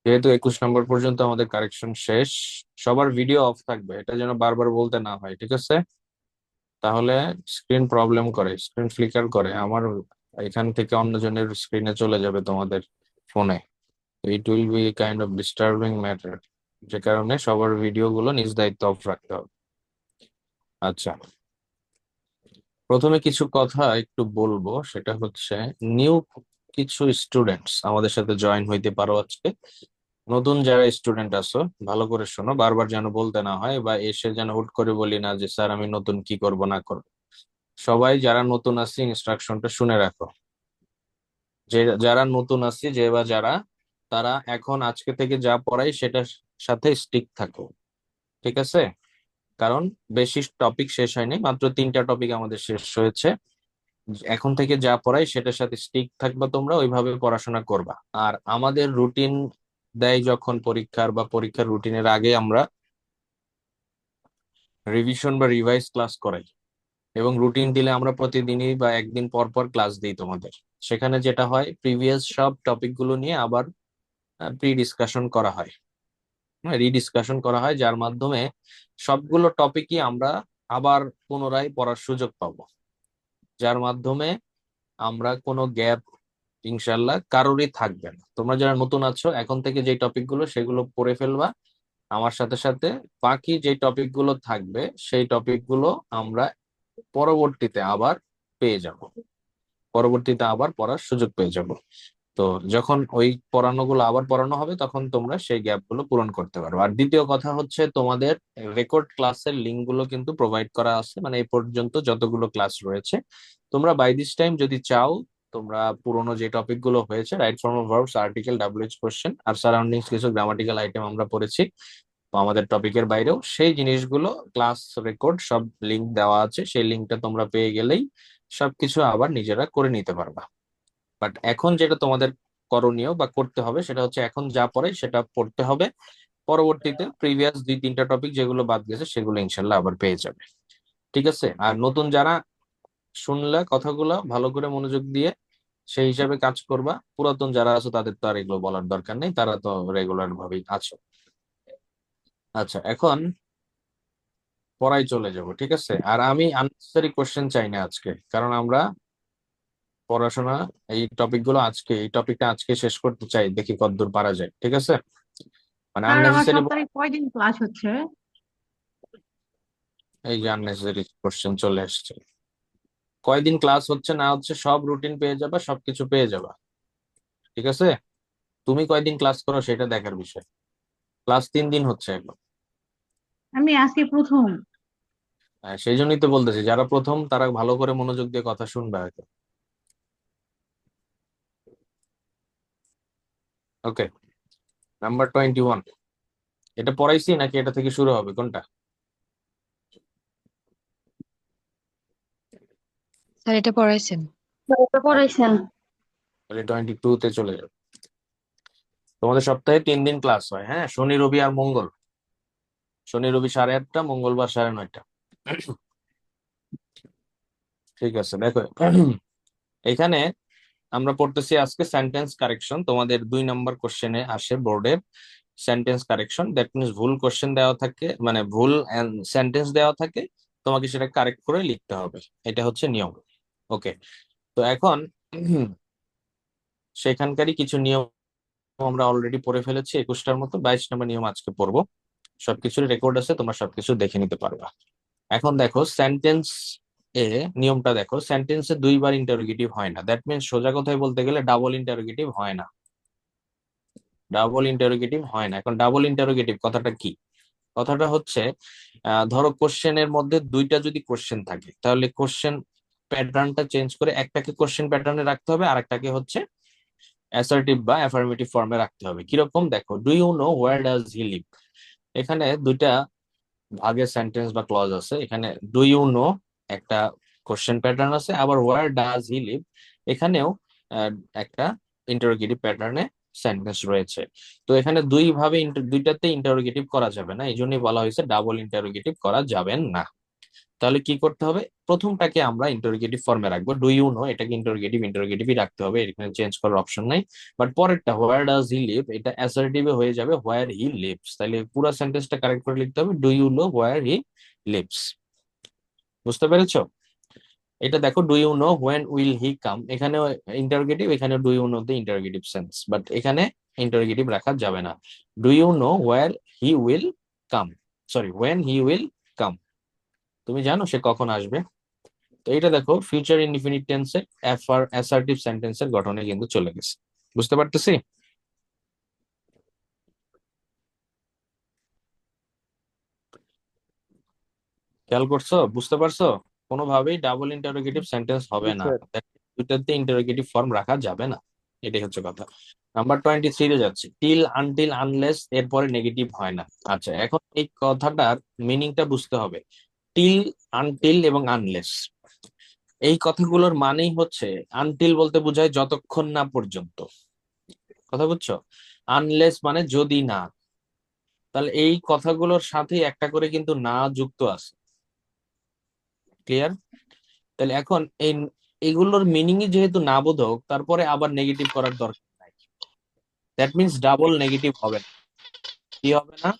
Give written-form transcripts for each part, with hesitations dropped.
যেহেতু 21 নম্বর পর্যন্ত আমাদের কারেকশন শেষ, সবার ভিডিও অফ থাকবে, এটা যেন বারবার বলতে না হয়, ঠিক আছে? তাহলে স্ক্রিন প্রবলেম করে, স্ক্রিন ফ্লিকার করে আমার, এখান থেকে অন্যজনের স্ক্রিনে চলে যাবে তোমাদের ফোনে। It will be kind of disturbing matter, যে কারণে সবার ভিডিও গুলো নিজ দায়িত্ব অফ রাখতে হবে। আচ্ছা, প্রথমে কিছু কথা একটু বলবো, সেটা হচ্ছে নিউ কিছু স্টুডেন্টস আমাদের সাথে জয়েন হইতে পারো আজকে। নতুন যারা স্টুডেন্ট আছো, ভালো করে শোনো, বারবার যেন বলতে না হয় বা এসে যেন হুট করে বলি না যে স্যার আমি নতুন কি করব না করব। সবাই যারা নতুন আসছে ইনস্ট্রাকশনটা শুনে রাখো। যে যারা নতুন আসছে, যে বা যারা, তারা এখন আজকে থেকে যা পড়াই সেটার সাথে স্টিক থাকো, ঠিক আছে? কারণ বেশি টপিক শেষ হয়নি, মাত্র 3টা টপিক আমাদের শেষ হয়েছে। এখন থেকে যা পড়াই সেটার সাথে স্টিক থাকবা, তোমরা ওইভাবে পড়াশোনা করবা। আর আমাদের রুটিন দেয় যখন পরীক্ষার বা পরীক্ষার রুটিনের আগে আমরা রিভিশন বা রিভাইজ ক্লাস করাই, এবং রুটিন দিলে আমরা প্রতিদিনই বা একদিন পর পর ক্লাস দিই তোমাদের। সেখানে যেটা হয়, প্রিভিয়াস সব টপিক গুলো নিয়ে আবার প্রি ডিসকাশন করা হয়, রিডিসকাশন করা হয়, যার মাধ্যমে সবগুলো টপিকই আমরা আবার পুনরায় পড়ার সুযোগ পাবো, যার মাধ্যমে আমরা কোনো গ্যাপ ইনশাল্লাহ কারোরই থাকবে না। তোমরা যারা নতুন আছো, এখন থেকে যে টপিক গুলো সেগুলো পড়ে ফেলবা আমার সাথে সাথে। বাকি যে টপিক গুলো থাকবে সেই টপিক গুলো আমরা পরবর্তীতে আবার পেয়ে যাব, পরবর্তীতে আবার পড়ার সুযোগ পেয়ে যাব। তো যখন ওই পড়ানোগুলো আবার পড়ানো হবে, তখন তোমরা সেই গ্যাপ গুলো পূরণ করতে পারো। আর দ্বিতীয় কথা হচ্ছে, তোমাদের রেকর্ড ক্লাসের লিঙ্ক গুলো কিন্তু প্রোভাইড করা আছে, মানে এই পর্যন্ত যতগুলো ক্লাস রয়েছে। তোমরা বাই দিস টাইম যদি চাও, তোমরা পুরোনো যে টপিক গুলো হয়েছে, right form of verbs, article, WH question আর সারাউন্ডিংস, কিছু গ্রামাটিক্যাল আইটেম আমরা পড়েছি তো আমাদের টপিকের বাইরেও, সেই জিনিসগুলো ক্লাস রেকর্ড সব লিঙ্ক দেওয়া আছে, সেই লিঙ্কটা তোমরা পেয়ে গেলেই সবকিছু আবার নিজেরা করে নিতে পারবা। বাট এখন যেটা তোমাদের করণীয় বা করতে হবে, সেটা হচ্ছে এখন যা পড়ে সেটা পড়তে হবে। পরবর্তীতে প্রিভিয়াস 2-3টা টপিক যেগুলো বাদ গেছে সেগুলো ইনশাল্লাহ আবার পেয়ে যাবে, ঠিক আছে? আর নতুন যারা শুনলে কথাগুলো ভালো করে মনোযোগ দিয়ে সেই হিসাবে কাজ করবা। পুরাতন যারা আছো তাদের তো আর এগুলো বলার দরকার নেই, তারা তো রেগুলার ভাবেই আছো। আচ্ছা, এখন পড়ায় চলে যাব, ঠিক আছে? আর আমি আননেসেসারি কোশ্চেন চাই না আজকে, কারণ আমরা পড়াশোনা এই টপিক গুলো আজকে, এই টপিকটা আজকে শেষ করতে চাই, দেখি কতদূর পারা যায়, ঠিক আছে? মানে স্যার আমার আননেসেসারি, সপ্তাহে কয়দিন ক্লাস হচ্ছে? এই যে আননেসেসারি কোশ্চেন চলে আসছে। কয়দিন ক্লাস হচ্ছে না হচ্ছে সব রুটিন পেয়ে যাবা, সবকিছু পেয়ে যাবা, ঠিক আছে? তুমি কয়দিন ক্লাস করো সেটা দেখার বিষয়। ক্লাস 3 দিন হচ্ছে এখন। আমি আজকে প্রথম। সেই জন্যই তো বলতেছি, যারা প্রথম তারা ভালো করে মনোযোগ দিয়ে কথা শুনবে হয়তো। ওকে, নাম্বার 21। এটা পড়াইছি নাকি এটা থেকে শুরু হবে, কোনটা? স্যার এটা পড়াইছেন। তো পড়াইছেন। তাহলে 22 তে চলে যাবে। তোমাদের সপ্তাহে 3 দিন ক্লাস হয়, হ্যাঁ, শনি রবি আর মঙ্গল। শনি রবি 8:30, মঙ্গলবার 9:30। ঠিক আছে, দেখো এখানে আমরা পড়তেছি আজকে সেন্টেন্স কারেকশন। তোমাদের 2 নম্বর কোশ্চেনে আসে বোর্ডের সেন্টেন্স কারেকশন। দ্যাট মিনস ভুল কোশ্চেন দেওয়া থাকে, মানে ভুল সেন্টেন্স দেওয়া থাকে, তোমাকে সেটা কারেক্ট করে লিখতে হবে। এটা হচ্ছে নিয়ম। ওকে, তো এখন সেখানকারই কিছু নিয়ম আমরা অলরেডি পড়ে ফেলেছি, 21টার মতো। 22 নম্বর নিয়ম আজকে পড়বো। সবকিছুর রেকর্ড আছে, তোমরা সবকিছু দেখে নিতে পারবা। এখন দেখো সেন্টেন্স এ, নিয়মটা দেখো, সেন্টেন্সে 2বার ইন্টারোগেটিভ হয় না। দ্যাট মিনস সোজা কথায় বলতে গেলে ডাবল ইন্টারোগেটিভ হয় না, ডাবল ইন্টারোগেটিভ হয় না। এখন ডাবল ইন্টারোগেটিভ কথাটা কি? কথাটা হচ্ছে, ধরো কোশ্চেনের মধ্যে 2টা যদি কোশ্চেন থাকে, তাহলে কোশ্চেন প্যাটার্নটা চেঞ্জ করে একটাকে কোশ্চেন প্যাটার্নে রাখতে হবে, আর একটাকে হচ্ছে অ্যাসার্টিভ বা অ্যাফার্মেটিভ ফর্মে রাখতে হবে। কিরকম দেখো, do you know where does he live, এখানে 2টা ভাগের সেন্টেন্স বা ক্লজ আছে। এখানে ডু ইউ নো একটা কোশ্চেন প্যাটার্ন আছে, আবার হোয়ার ডাজ হি লিভ এখানেও আহ, একটা ইন্টারোগেটিভ প্যাটার্নে সেন্টেন্স রয়েছে। তো এখানে দুইটাতে ইন্টারোগেটিভ করা যাবে না, এই জন্যই বলা হয়েছে ডাবল ইন্টারোগেটিভ করা যাবে না। তাহলে কি করতে হবে, প্রথমটাকে আমরা ইন্টারোগেটিভ ফর্মে রাখবো, ডু ইউ নো, এটাকে ইন্টারোগেটিভই রাখতে হবে, এখানে চেঞ্জ করার অপশন নাই। বাট পরেরটা হোয়ার ডাজ হি লিভ, এটা অ্যাসার্টিভে হয়ে যাবে হোয়ার হি লিভস, তাহলে পুরো সেন্টেন্সটা কারেক্ট করে লিখতে হবে, do you know where he lives. বুঝতে পেরেছো? এটা দেখো, do you know when will he come, এখানে ইন্টারোগেটিভ, এখানে ডু ইউ নো তে ইন্টারোগেটিভ সেন্স, বাট এখানে ইন্টারোগেটিভ রাখা যাবে না। Do you know where he will come, sorry when he will come, তুমি জানো সে কখন আসবে। তো এটা দেখো ফিউচার ইনডিফিনিট টেন্সের অ্যাসার্টিভ সেন্টেন্সের গঠনে কিন্তু চলে গেছে। বুঝতে পারতেছি? খেয়াল করছো, বুঝতে পারছো? কোনোভাবেই ডাবল ইন্টারোগেটিভ সেন্টেন্স হবে জি না, স্যার। দুইটাতে ইন্টারোগেটিভ ফর্ম রাখা যাবে না। এটাই হচ্ছে কথা। নাম্বার 23 যাচ্ছি, টিল আনটিল আনলেস এরপরে নেগেটিভ হয় না। আচ্ছা, এখন এই কথাটার মিনিংটা বুঝতে হবে। টিল, আনটিল এবং আনলেস, এই কথাগুলোর মানেই হচ্ছে, আনটিল বলতে বোঝায় যতক্ষণ না পর্যন্ত, কথা বুঝছো? আনলেস মানে যদি না, তাহলে এই কথাগুলোর সাথে একটা করে কিন্তু না যুক্ত আছে। ক্লিয়ার? তাহলে এখন এইগুলোর মিনিংই যেহেতু না বোধক, তারপরে আবার নেগেটিভ করার দরকার নাই। দ্যাট মিনস ডাবল নেগেটিভ হবে না। কি হবে না?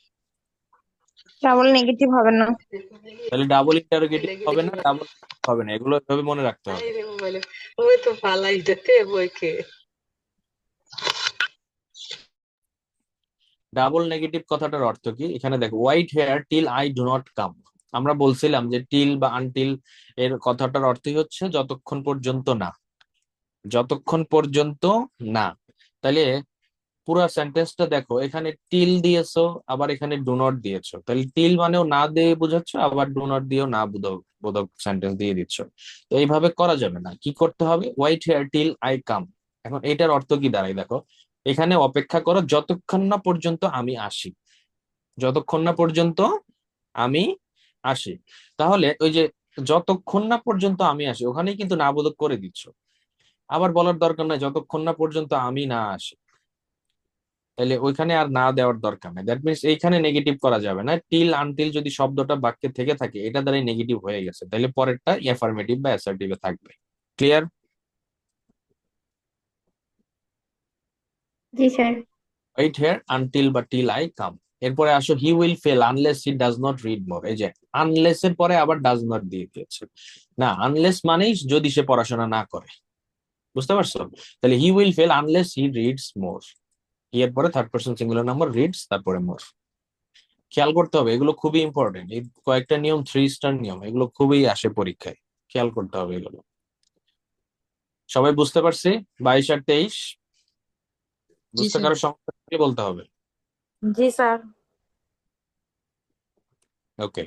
ডাবল নেগেটিভ হবে না। তাহলে ডাবল ইন্টারোগেটিভ হবে না, ডাবল হবে না, এগুলো এভাবে মনে রাখতে হবে। ওই তো পালাই যেতে বইকে। ডাবল নেগেটিভ কথাটার অর্থ কি, এখানে দেখো, wait here till I do not come. আমরা বলছিলাম যে টিল বা আনটিল এর কথাটার অর্থই হচ্ছে যতক্ষণ পর্যন্ত না, যতক্ষণ পর্যন্ত না। তাহলে পুরো সেন্টেন্সটা দেখো, এখানে টিল দিয়েছো, আবার এখানে ডু নট দিয়েছো, তাহলে টিল মানেও না দিয়ে বোঝাচ্ছ, আবার ডু নট দিয়েও না বোধক বোধক সেন্টেন্স দিয়ে দিচ্ছ। তো এইভাবে করা যাবে না, কি করতে হবে, wait here till I come. এখন এটার অর্থ কি দাঁড়ায় দেখো, এখানে অপেক্ষা করো যতক্ষণ না পর্যন্ত আমি আসি, যতক্ষণ না পর্যন্ত আমি আসি। তাহলে ওই যে যতক্ষণ না পর্যন্ত আমি আসি, ওখানেই কিন্তু না বোধক করে দিচ্ছ, আবার বলার দরকার নাই যতক্ষণ না পর্যন্ত আমি না আসি, তাহলে ওইখানে আর না দেওয়ার দরকার নাই। দ্যাট মিনস এইখানে নেগেটিভ করা যাবে না, টিল আনটিল যদি শব্দটা বাক্যে থেকে থাকে এটা দ্বারাই নেগেটিভ হয়ে গেছে, তাহলে পরেরটা অ্যাফার্মেটিভ বা অ্যাসার্টিভে থাকবে। ক্লিয়ার? জি স্যার। ওয়েট হিয়ার আনটিল বা টিল আই কাম। এরপরে আসো, he will fail unless he does not read more, এই যে আনলেস এর পরে আবার ডাজ নট দিয়ে দিয়েছে। না, আনলেস মানেই যদি সে পড়াশোনা না করে, বুঝতে পারছো? তাহলে he will fail unless he reads more, এর পরে third person singular number, reads তারপরে মোর। খেয়াল করতে হবে, এগুলো খুবই ইম্পর্টেন্ট, এই কয়েকটা নিয়ম 3 স্টার নিয়ম, এগুলো খুবই আসে পরীক্ষায়, খেয়াল করতে হবে এগুলো। সবাই বুঝতে পারছি? 22 আর 23 জি বুঝতে স্যার। কারো সমস্যা থাকলে বলতে হবে। জি স্যার। ওকে,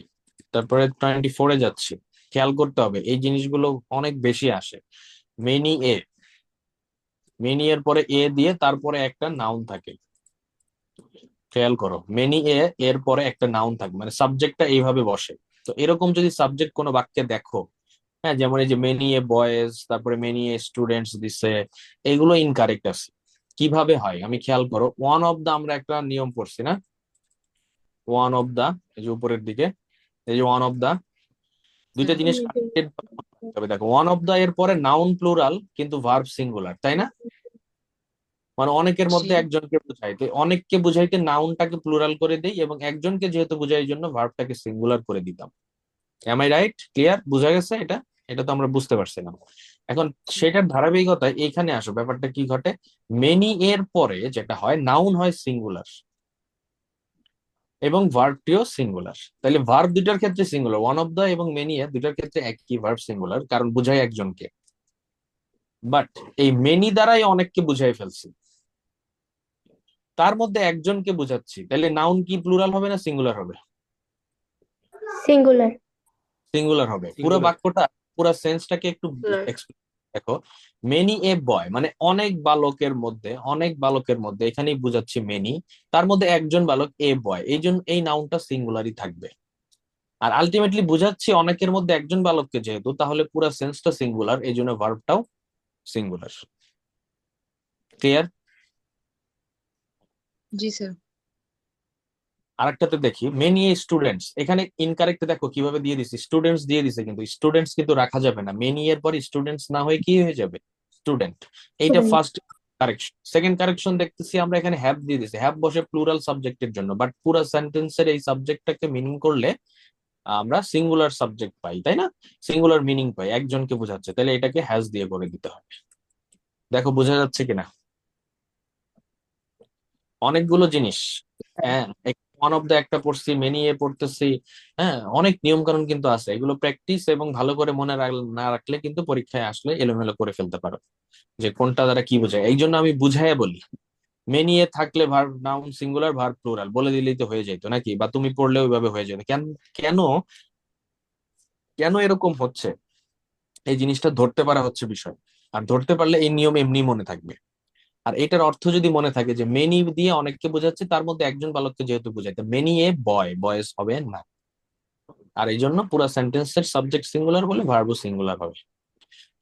তারপরে 24 যাচ্ছি। খেয়াল করতে হবে, এই জিনিসগুলো অনেক বেশি আসে। মেনি এ, মেনি এর পরে এ দিয়ে তারপরে একটা নাউন থাকে। খেয়াল করো, মেনি এ এর পরে একটা নাউন থাকে, মানে সাবজেক্টটা এইভাবে বসে। তো এরকম যদি সাবজেক্ট কোনো বাক্যে দেখো, হ্যাঁ, যেমন এই যে মেনি এ বয়েজ, তারপরে মেনি এ স্টুডেন্টস দিছে, এগুলো ইনকারেক্ট আছে। কিভাবে হয় আমি খেয়াল করো, ওয়ান অফ দা আমরা একটা নিয়ম পড়ছি না, ওয়ান অফ দা, এই যে উপরের দিকে, এই যে ওয়ান অফ দা, দুইটা জিনিস connected তবে দেখো, ওয়ান অফ দা এর পরে নাউন প্লুরাল কিন্তু ভার্ব সিঙ্গুলার, তাই না? মানে অনেকের জি। মধ্যে একজনকে বুঝাইতে, অনেককে বুঝাইতে নাউনটাকে প্লুরাল করে দেই, এবং একজনকে যেহেতু বুঝাই এই জন্য ভার্বটাকে সিঙ্গুলার করে দিতাম। Am I right? ক্লিয়ার? বুঝা গেছে এটা? এটা তো আমরা বুঝতে পারছিলাম। এখন সেটার ধারাবাহিকতায় এখানে আসো, ব্যাপারটা কি ঘটে, মেনি এর পরে যেটা হয়, নাউন হয় সিঙ্গুলার এবং ভার্বটিও সিঙ্গুলার। তাহলে ভার্ব দুইটার ক্ষেত্রে সিঙ্গুলার, ওয়ান অফ দা এবং মেনি এর দুইটার ক্ষেত্রে একই ভার্ব সিঙ্গুলার, কারণ বুঝাই একজনকে। বাট এই মেনি দ্বারাই অনেককে বুঝাই ফেলছি, তার মধ্যে একজনকে বুঝাচ্ছি, তাহলে নাউন কি প্লুরাল হবে না সিঙ্গুলার হবে? সিঙ্গুলার। সিঙ্গুলার হবে। পুরো বাক্যটা, পুরো সেন্সটাকে একটু দেখো, মেনি এ বয় মানে অনেক বালকের মধ্যে, অনেক বালকের মধ্যে, এখানেই বুঝাচ্ছি মেনি, তার মধ্যে একজন বালক এ বয়, এই জন্য এই নাউনটা সিঙ্গুলারই থাকবে। আর আলটিমেটলি বুঝাচ্ছি অনেকের মধ্যে একজন বালককে যেহেতু, তাহলে পুরো সেন্সটা সিঙ্গুলার, এই জন্য ভার্বটাও সিঙ্গুলার। ক্লিয়ার? জি স্যার। আরেকটাতে দেখি মেনি স্টুডেন্টস, এখানে ইনকারেক্ট দেখো কিভাবে দিয়ে দিছে, স্টুডেন্টস দিয়ে দিছে, কিন্তু স্টুডেন্টস কিন্তু রাখা যাবে না, মেনি এর পর স্টুডেন্টস না হয়ে কি হয়ে যাবে, স্টুডেন্ট। এইটা Student. First correction. Second correction দেখতেছি আমরা এখানে হ্যাভ দিয়ে দিছে, হ্যাভ বসে প্লুরাল সাবজেক্টের জন্য, বাট পুরো সেন্টেন্সের এই সাবজেক্টটাকে মিনিং করলে আমরা সিঙ্গুলার সাবজেক্ট পাই, তাই না? সিঙ্গুলার মিনিং পাই, একজনকে বোঝাচ্ছে, তাহলে এটাকে হ্যাজ দিয়ে করে দিতে হবে। দেখো বোঝা যাচ্ছে কিনা অনেকগুলো জিনিস। হ্যাঁ, ওয়ান অফ দ্য একটা পড়ছি, মেনি এ পড়তেছি। হ্যাঁ, অনেক নিয়ম কানুন কিন্তু আছে, এগুলো প্র্যাকটিস এবং ভালো করে মনে না রাখলে কিন্তু পরীক্ষায় আসলে এলোমেলো করে ফেলতে পারো যে কোনটা দ্বারা কি বোঝায়। এই জন্য আমি বুঝাইয়া বলি, মেনি এ থাকলে verb noun singular, verb plural বলে দিলেই তো হয়ে যেত নাকি, বা তুমি পড়লে ওইভাবে হয়ে যেত। কেন কেন কেন এরকম হচ্ছে, এই জিনিসটা ধরতে পারা হচ্ছে বিষয়। আর ধরতে পারলে এই নিয়ম এমনি মনে থাকবে। আর এটার অর্থ যদি মনে থাকে যে মেনি দিয়ে অনেককে বোঝাচ্ছে, তার মধ্যে একজন বালককে যেহেতু বোঝায়, তো মেনি এ বয়, বয়েস হবে না। আর এই জন্য পুরো সেন্টেন্সের সাবজেক্ট সিঙ্গুলার বলে ভার্বও সিঙ্গুলার হবে।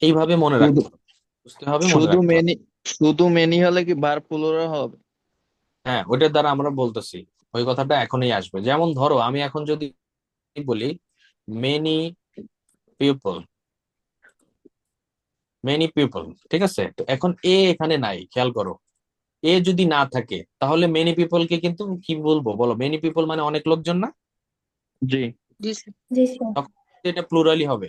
এইভাবে মনে শুধু রাখতে হবে, বুঝতে হবে, মনে শুধু রাখতে হবে। মেনি শুধু মেনি হলে কি ভার্ব প্লুরাল হবে? হ্যাঁ, ওইটার দ্বারা আমরা বলতেছি, ওই কথাটা এখনই আসবে। যেমন ধরো আমি এখন যদি বলি মেনি পিপল, মেনি পিপল, ঠিক আছে, তো এখন এ এখানে নাই, খেয়াল করো। এ যদি না থাকে তাহলে মেনি পিপলকে কিন্তু কি বলবো বলো, মেনি পিপল মানে অনেক লোকজন না, জি। জি স্যার। জি স্যার। তখন এটা প্লুরালি হবে,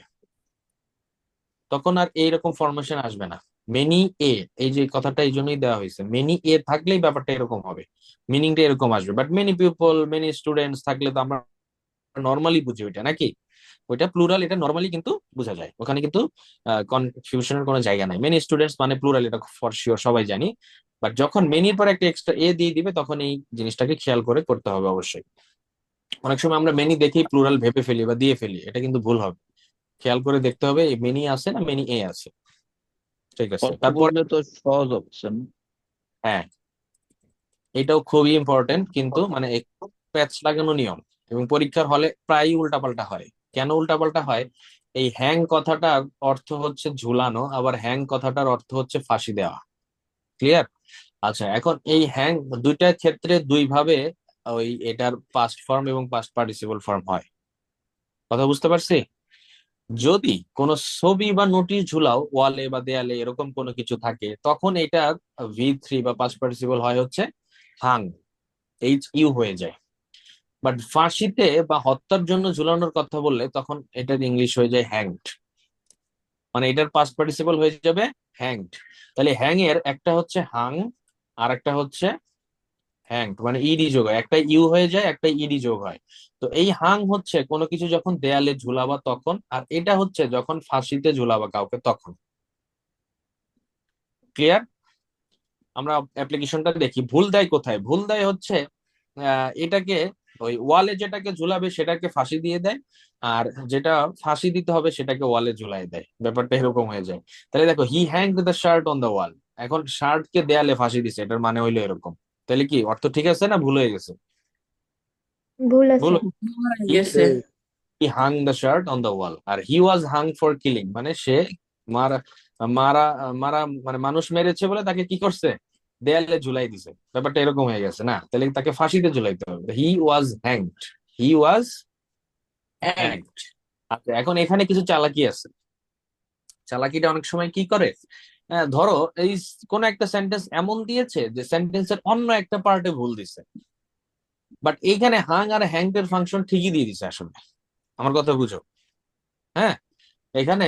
তখন আর এইরকম ফরমেশন আসবে না। মেনি এ, এই যে কথাটা এই জন্যই দেওয়া হয়েছে, মেনি এ থাকলেই ব্যাপারটা এরকম হবে, মিনিংটা এরকম আসবে। But many people, many students থাকলে তো আমরা নর্মালি বুঝি ওইটা নাকি, ওইটা প্লুরাল, এটা নর্মালি কিন্তু বোঝা যায়, ওখানে কিন্তু কনফিউশনের কোনো জায়গা নাই। মেনি স্টুডেন্টস মানে প্লুরাল, এটা ফর শিওর সবাই জানি। বাট যখন মেনির পর একটা এক্সট্রা এ দিয়ে দিবে, তখন এই জিনিসটাকে খেয়াল করে করতে হবে অবশ্যই। অনেক সময় আমরা মেনি দেখেই প্লুরাল ভেবে ফেলি বা দিয়ে ফেলি, এটা কিন্তু ভুল হবে। খেয়াল করে দেখতে হবে এই মেনি আছে না মেনি এ আছে। ঠিক আছে, অর্থ তারপর বুঝলে তো সহজ অপশন। হ্যাঁ, এটাও খুবই ইম্পর্টেন্ট, কিন্তু মানে একটু প্যাচ লাগানো নিয়ম, এবং পরীক্ষার হলে প্রায়ই উল্টাপাল্টা হয়। কেন উল্টাপাল্টা হয়, এই হ্যাং কথাটার অর্থ হচ্ছে ঝুলানো, আবার হ্যাং কথাটার অর্থ হচ্ছে ফাঁসি দেওয়া। ক্লিয়ার? আচ্ছা, এখন এই হ্যাং দুইটা ক্ষেত্রে দুই ভাবে ওই এটার পাস্ট ফর্ম এবং পাস্ট পার্টিসিপল ফর্ম হয়। কথা বুঝতে পারছি? যদি কোনো ছবি বা নোটিশ ঝুলাও ওয়ালে বা দেয়ালে, এরকম কোনো কিছু থাকে, তখন এটা V3 বা পাস্ট পার্টিসিপল হয় হচ্ছে হাং, HU হয়ে যায়। বাট ফাঁসিতে বা হত্যার জন্য ঝুলানোর কথা বললে তখন এটার ইংলিশ হয়ে যায় হ্যাংড, মানে এটার পাস্ট পার্টিসিপল হয়ে যাবে হ্যাংড। তাহলে হ্যাং এর একটা হচ্ছে হাং, আর একটা হচ্ছে হ্যাংড, মানে ইডি যোগ হয়, একটা ইউ হয়ে যায়, একটা ইডি যোগ হয়। তো এই হাং হচ্ছে কোনো কিছু যখন দেয়ালে ঝুলাবা তখন, আর এটা হচ্ছে যখন ফাঁসিতে ঝুলাবা কাউকে তখন। ক্লিয়ার? আমরা অ্যাপ্লিকেশনটা দেখি, ভুল দেয় কোথায়, ভুল দেয় হচ্ছে এটাকে ওই ওয়ালে যেটাকে ঝুলাবে সেটাকে ফাঁসি দিয়ে দেয়, আর যেটা ফাঁসি দিতে হবে সেটাকে ওয়ালে ঝুলাই দেয়, ব্যাপারটা এরকম হয়ে যায়। তাহলে দেখো he hanged the shirt on the wall, এখন শার্ট কে দেয়ালে ফাঁসি দিছে, এটার মানে হইলো এরকম। তাহলে কি অর্থ ঠিক আছে না ভুল হয়ে গেছে? ভুল ভুল। আছে। হয়ে হি গেছে। He hung the shirt on the wall, আর he was hung for killing, মানে সে মারা মারা মারা মানে মানুষ মেরেছে বলে তাকে কি করছে, দেয়ালে ঝুলাই দিছে, ব্যাপারটা এরকম হয়ে গেছে না? তাহলে তাকে ফাঁসিতে ঝুলাইতে হবে, হি ওয়াজ হ্যাংড, হি ওয়াজ হ্যাঁ। হ্যাংড। আচ্ছা, এখন এখানে কিছু চালাকি আছে। চালাকিটা অনেক সময় কি করে, ধরো এই কোন একটা সেন্টেন্স এমন দিয়েছে যে সেন্টেন্সের অন্য একটা পার্টে ভুল দিছে, বাট এইখানে হাং আর হ্যাংড এর ফাংশন ঠিকই দিয়ে দিছে আসলে। আমার কথা বুঝো? হ্যাঁ, এখানে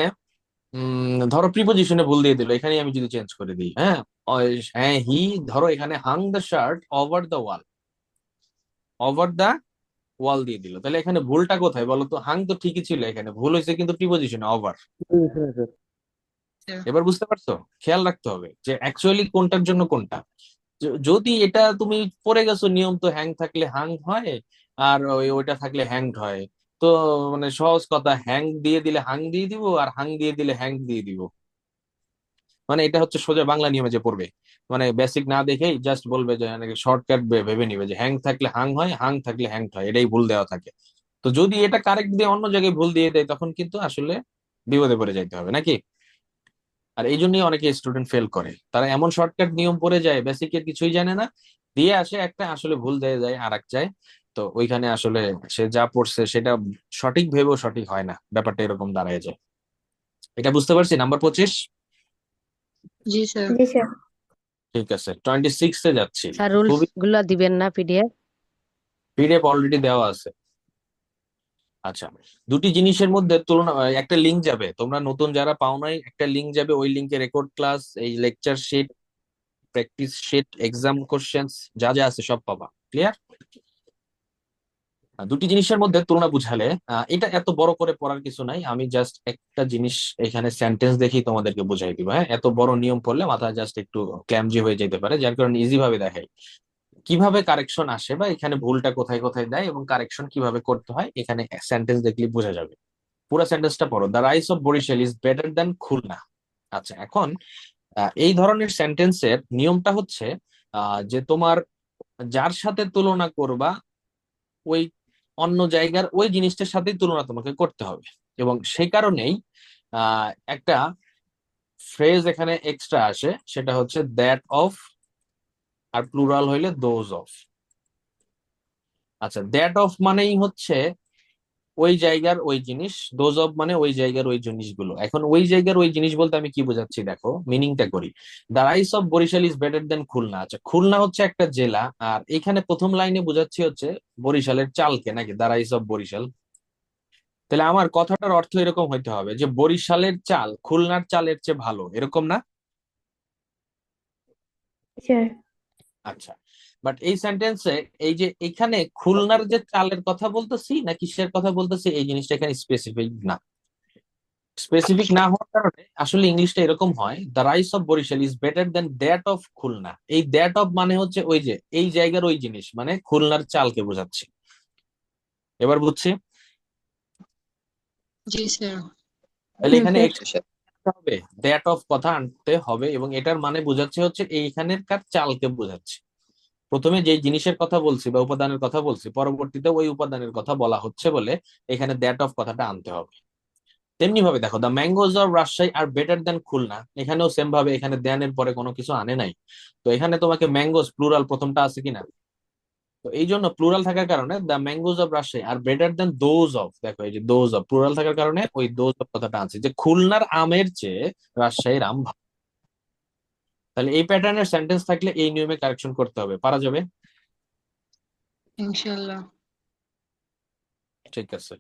ধরো প্রিপোজিশনে ভুল দিয়ে দিল, এখানে আমি যদি চেঞ্জ করে দিই, হ্যাঁ, হ্যাঁ হি, ধরো এখানে hung the shirt over the wall, over the wall দিয়ে দিল, তাহলে এখানে ভুলটা কোথায় বলো তো? হাং তো ঠিকই ছিল, এখানে ভুল হয়েছে কিন্তু প্রিপোজিশনে ওভার। এবার বুঝতে পারছো? খেয়াল রাখতে হবে যে অ্যাকচুয়ালি কোনটার জন্য কোনটা। যদি এটা তুমি পড়ে গেছো নিয়ম, তো হ্যাং থাকলে হাং হয়, আর ওইটা থাকলে হ্যাংড হয়। তো মানে সহজ কথা, হ্যাং দিয়ে দিলে হাং দিয়ে দিব, আর হাং দিয়ে দিলে হ্যাং দিয়ে দিব। মানে এটা হচ্ছে সোজা বাংলা নিয়মে যে পড়বে, মানে বেসিক না দেখেই জাস্ট বলবে যে শর্টকাট ভেবে নিবে যে হ্যাং থাকলে হাং হয়, হাং থাকলে হ্যাংড হয়, এটাই ভুল দেওয়া থাকে। তো যদি এটা কারেক্ট দিয়ে অন্য জায়গায় ভুল দিয়ে দেয়, তখন কিন্তু আসলে বিপদে পড়ে যাইতে হবে নাকি। আর এই জন্যই অনেকে স্টুডেন্ট ফেল করে, তারা এমন শর্টকাট নিয়ম পড়ে যায়, বেসিকের কিছুই জানে না, দিয়ে আসে একটা, আসলে ভুল দিয়ে যায় আর এক যায়। তো ওইখানে আসলে সে যা পড়ছে সেটা সঠিক ভেবেও সঠিক হয় না, ব্যাপারটা এরকম দাঁড়ায় যায়। এটা বুঝতে পারছি, নাম্বার 25। জি স্যার। জি স্যার। ঠিক আছে, 26 এ যাচ্ছি। স্যার রুলস খুবই গুলো দিবেন না পিডিএফ? পিডিএফ অলরেডি দেওয়া আছে। আচ্ছা, দুটি জিনিসের মধ্যে তুলনা, একটা লিঙ্ক যাবে, তোমরা নতুন যারা পাও নাই, একটা লিঙ্ক যাবে, ওই লিঙ্কে রেকর্ড ক্লাস, এই lecture sheet, practice sheet, exam questions, যা যা আছে সব পাবা। ক্লিয়ার? দুটি জিনিসের মধ্যে তুলনা বুঝালে এটা এত বড় করে পড়ার কিছু নাই, আমি জাস্ট একটা জিনিস এখানে সেন্টেন্স দেখি তোমাদেরকে বুঝাই দিব। হ্যাঁ, এত বড় নিয়ম পড়লে মাথা জাস্ট একটু ক্ল্যামজি হয়ে যেতে পারে, যার কারণে ইজি ভাবে দেখাই কিভাবে কারেকশন আসে বা এখানে ভুলটা কোথায় কোথায় দেয় এবং কারেকশন কিভাবে করতে হয়। এখানে সেন্টেন্স দেখলে বোঝা যাবে। পুরো সেন্টেন্সটা পড়ো, the rice of Barishal is better than Khulna. আচ্ছা, এখন এই ধরনের সেন্টেন্সের নিয়মটা হচ্ছে যে তোমার যার সাথে তুলনা করবা ওই অন্য জায়গার ওই জিনিসটার সাথেই তুলনা তোমাকে করতে হবে, এবং সেই কারণেই একটা ফ্রেজ এখানে এক্সট্রা আসে, সেটা হচ্ছে দ্যাট অফ, আর প্লুরাল হইলে দোজ অফ। আচ্ছা, দ্যাট অফ মানেই হচ্ছে ওই জায়গার ওই জিনিস, দোজ অফ মানে ওই জায়গার ওই জিনিসগুলো। এখন ওই জায়গার ওই জিনিস বলতে আমি কি বোঝাচ্ছি দেখো, মিনিংটা করি। The rice of Barishal is better than Khulna. আচ্ছা, খুলনা হচ্ছে একটা জেলা, আর এখানে প্রথম লাইনে বোঝাচ্ছি হচ্ছে বরিশালের চালকে, নাকি দ্য রাইস অফ বরিশাল। তাহলে আমার কথাটার অর্থ এরকম হইতে হবে যে বরিশালের চাল খুলনার চালের চেয়ে ভালো, এরকম না? স্যার। আচ্ছা, বাট এই সেন্টেন্সে এই যে এখানে খুলনার যে চালের কথা বলতেছি না কিসের কথা বলতেছি, এই জিনিসটা এখানে স্পেসিফিক না। স্পেসিফিক না হওয়ার কারণে আসলে ইংলিশটা এরকম হয়, the rice of Barishal is better than that of Khulna. এই দ্যাট অফ মানে হচ্ছে ওই যে এই জায়গার ওই জিনিস, মানে খুলনার চালকে বোঝাচ্ছি। এবার বুঝছি? জি স্যার। তাহলে এখানে স্যার। হবে দ্যাট অফ কথা আনতে হবে, এবং এটার মানে বোঝাচ্ছে হচ্ছে এইখানেরকার চালকে বোঝাচ্ছে। প্রথমে যে জিনিসের কথা বলছি বা উপাদানের কথা বলছি, পরবর্তীতে ওই উপাদানের কথা বলা হচ্ছে বলে এখানে দ্যাট অফ কথাটা আনতে হবে। তেমনি ভাবে দেখো, the mangoes of Rajshahi are better than Khulna, এখানেও সেম ভাবে এখানে দেন এর পরে কোনো কিছু আনে নাই, তো এখানে তোমাকে ম্যাঙ্গোজ প্লুরাল প্রথমটা আছে কিনা, তো এই জন্য প্লুরাল থাকার কারণে the mangoes of Rajshahi are better than those of, দেখো এই যে দোজ অফ প্লুরাল থাকার কারণে ওই দোজ অফ কথাটা আছে, যে খুলনার আমের চেয়ে রাজশাহীর আম ভালো। তাহলে এই প্যাটার্নের সেন্টেন্স থাকলে এই নিয়মে কারেকশন করতে হবে, পারা যাবে? ইনশাল্লাহ। ঠিক আছে,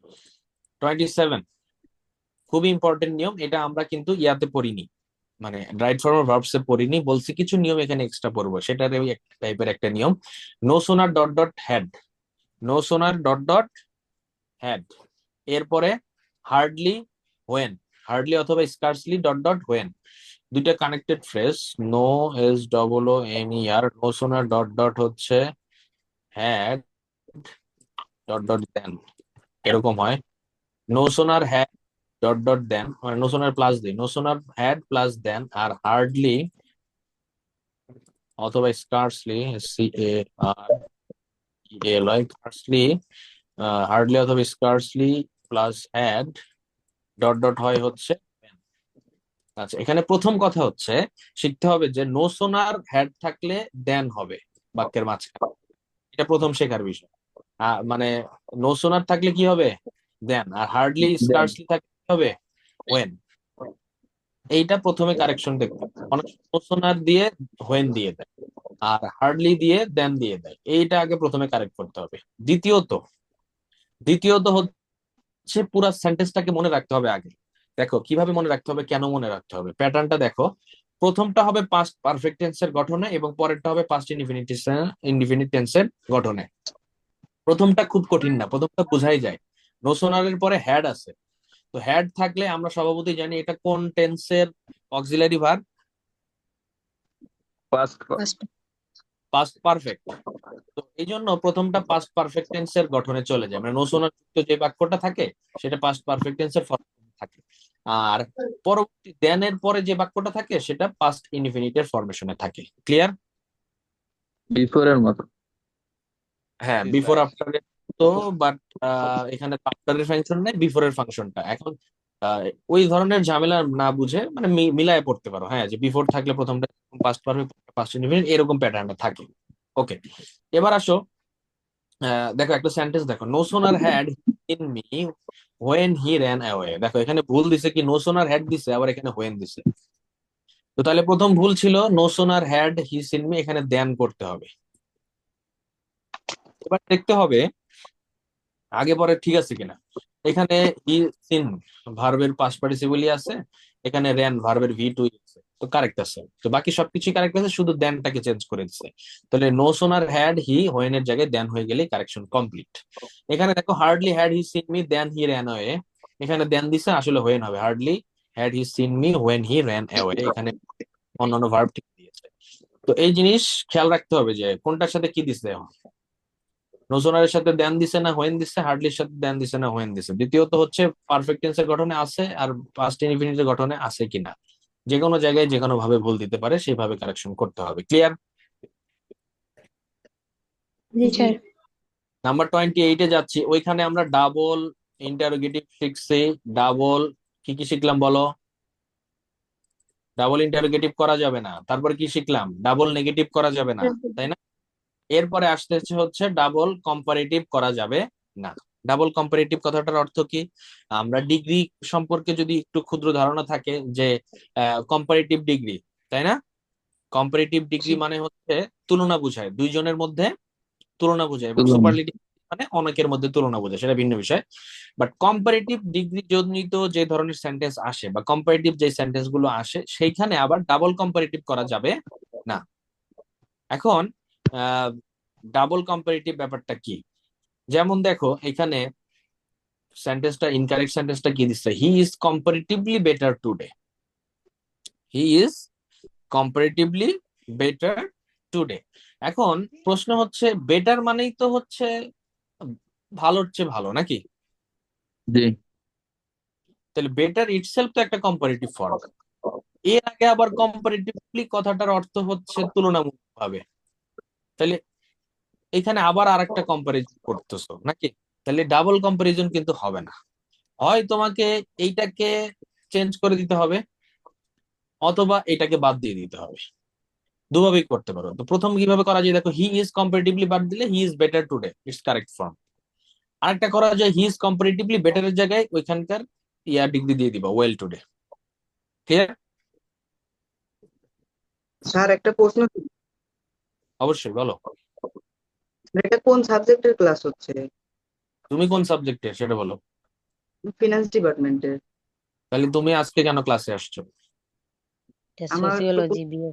27 খুবই ইম্পর্টেন্ট নিয়ম, এটা আমরা কিন্তু ইয়াতে পড়িনি, মানে রাইট ফর্ম অফ ভার্বস এ পড়িনি, বলছি কিছু নিয়ম এখানে এক্সট্রা পড়বো, সেটার ওই এক টাইপের একটা নিয়ম। No sooner dot dot had, no sooner dot dot had, এরপরে হার্ডলি হোয়েন, হার্ডলি অথবা স্কার্সলি ডট ডট হোয়েন, দুইটা connected phrase, no S double O N E R, no sooner dot dot হচ্ছে হ্যাড ডট ডট দেন, এরকম হয়। No sooner had dot dot দেন, মানে no sooner plus দিই, no sooner had plus than, আর hardly অথবা scarcely, C A R L Y, scarcely, hardly অথবা scarcely plus had dot dot হয় হচ্ছে when। আচ্ছা, এখানে প্রথম কথা হচ্ছে শিখতে হবে যে নো সোনার হ্যাড থাকলে দেন হবে বাক্যের মাঝখানে, এটা প্রথম শেখার বিষয়। মানে নো সোনার থাকলে কি হবে, দেন, আর হার্ডলি দেন স্কার্সলি থাকলে কি হবে, when। এইটা প্রথমে কারেকশন দেখতে হবে। অনেক নো সোনার দিয়ে হোয়েন দিয়ে দেয়, আর হার্ডলি দিয়ে দেন দিয়ে দেয়, এইটা আগে প্রথমে কারেক্ট করতে হবে। দ্বিতীয়ত দ্বিতীয়ত হচ্ছে পুরো সেন্টেন্সটাকে মনে রাখতে হবে আগে। দেখো কিভাবে মনে রাখতে হবে, কেন মনে রাখতে হবে, প্যাটার্নটা দেখো। প্রথমটা হবে পাস্ট পারফেক্ট টেন্সের গঠনে এবং পরেরটা হবে পাস্ট ইনডিফিনিট টেন্সের গঠনে। প্রথমটা খুব কঠিন না, প্রথমটা বোঝাই যায়। নো সোনারের পরে হ্যাড আছে, তো হ্যাড থাকলে আমরা স্বভাবতই জানি এটা কোন টেন্সের auxiliary verb, first first. Past perfect. তো এই জন্য প্রথমটা পাস্ট পারফেক্ট টেন্সের গঠনে চলে যায়, মানে নো সোনার যুক্ত যে বাক্যটা থাকে সেটা পাস্ট পারফেক্ট টেন্সের ফর্মে থাকে, আর পরবর্তী দেন এর পরে যে বাক্যটা থাকে সেটা পাস্ট ইনডিফিনিটের ফরমেশনে থাকে। ক্লিয়ার? বিফোরের মতো। হ্যাঁ, বিফোর আফটার তো, বাট এখানে আফটারের ফাংশন নেই, বিফোরের ফাংশনটা এখন আহ, ওই ধরনের ঝামেলা না বুঝে মানে মিলায় পড়তে পারো, হ্যাঁ, যে বিফোর থাকলে প্রথমটা পাস্ট পারফেক্ট, পাস্ট ইনডিফিনিট, এরকম প্যাটার্নটা থাকে। ওকে, এবার আসো দেখো একটা সেন্টেন্স দেখো, no sooner had in me when he ran away. দেখো এখানে ভুল দিছে কি, নো সোনার হ্যাড দিছে, আবার এখানে হোয়েন দিছে। তো তাহলে প্রথম ভুল ছিল no sooner had he seen me, এখানে দেন করতে হবে। এবার দেখতে হবে আগে পরে ঠিক আছে কিনা। এখানে হি সিন ভার্বের পাস্ট পার্টিসিপলই আছে, এখানে র্যান ভার্বের ভি টু আছে, তো কারেক্ট আছে। তো বাকি সবকিছু কারেক্ট আছে, শুধু দেনটাকে চেঞ্জ করে দিচ্ছে। তাহলে no sooner had he when এর জায়গায় দেন হয়ে গেলে কারেকশন কমপ্লিট। এখানে দেখো hardly had he seen me then he ran away, এখানে দেন দিছে, আসলে হোয়েন হবে। Hardly had he seen me when he ran away, এখানে অন্যান্য ভার্ব ঠিক দিয়েছে। তো এই জিনিস খেয়াল রাখতে হবে যে কোনটার সাথে কি দিছে। নোসোনারের সাথে দেন দিছে না হোয়েন দিছে, হার্ডলির সাথে দেন দিছে না হোয়েন দিছে। দ্বিতীয়ত হচ্ছে পারফেক্ট টেন্সের গঠনে আছে আর পাস্ট ইনফিনিটির গঠনে আছে কিনা। যে কোনো জায়গায় যে কোনো ভাবে ভুল দিতে পারে, সেইভাবে কারেকশন করতে হবে। ক্লিয়ার? জি জি স্যার। নাম্বার 28-এ যাচ্ছি। ওইখানে আমরা ডাবল ইন্টারোগেটিভ শিখছি। ডাবল কি কি শিখলাম বলো? ডাবল ইন্টারোগেটিভ করা যাবে না। তারপর কি শিখলাম? ডাবল নেগেটিভ করা যাবে না, তাই না? এরপরে আসতেছে হচ্ছে ডাবল কম্পারেটিভ করা যাবে না। ডাবল কম্পারেটিভ কথাটার অর্থ কি? আমরা ডিগ্রি সম্পর্কে যদি একটু ক্ষুদ্র ধারণা থাকে যে কম্পারেটিভ ডিগ্রি, তাই না? কম্পারেটিভ ডিগ্রি মানে হচ্ছে তুলনা বোঝায়, দুইজনের মধ্যে তুলনা বোঝায়, এবং তুলনা। সুপারলেটিভ মানে অনেকের মধ্যে তুলনা বোঝায়, সেটা ভিন্ন বিষয়। বাট কম্পারেটিভ ডিগ্রি জনিত যে ধরনের সেন্টেন্স আসে বা কম্পারেটিভ যে সেন্টেন্স গুলো আসে, সেইখানে আবার ডাবল কম্পারেটিভ করা যাবে না। এখন ডাবল কম্পারেটিভ ব্যাপারটা কি? যেমন দেখো এখানে সেন্টেন্সটা, ইনকারেক্ট সেন্টেন্সটা কি দিচ্ছে, he is comparatively better today. He is comparatively better today. এখন প্রশ্ন হচ্ছে বেটার মানেই তো হচ্ছে ভালোর চেয়ে ভালো নাকি? জি। তাহলে বেটার ইটসেলফ তো একটা কম্পারেটিভ ফর্ম। এর আগে আবার কম্পারেটিভলি কথাটার অর্থ হচ্ছে তুলনামূলক ভাবে। তাহলে এখানে আবার আরেকটা কম্পারিজন করতেছো নাকি? তাহলে ডাবল কম্পারিজন কিন্তু হবে না। হয় তোমাকে এইটাকে চেঞ্জ করে দিতে হবে, অথবা এটাকে বাদ দিয়ে দিতে হবে। দুভাবেই করতে পারো। তো প্রথম কিভাবে করা যায় দেখো, হি ইজ কম্পারেটিভলি বাদ দিলে he is better today, it's correct form. আরেকটা করা যায়, হি ইজ কম্পারেটিভলি বেটারের জায়গায় ওইখানকার ডিগ্রি দিয়ে দিবা, ওয়েল টুডে। ক্লিয়ার? স্যার একটা প্রশ্ন ছিল। অবশ্যই বলো। এটা কোন সাবজেক্টের ক্লাস হচ্ছে? তুমি কোন সাবজেক্টে সেটা বলো। ফিনান্স ডিপার্টমেন্টের। তাহলে তুমি আজকে কেন ক্লাসে আসছো? আমার তো সোসিওলজি বিএ।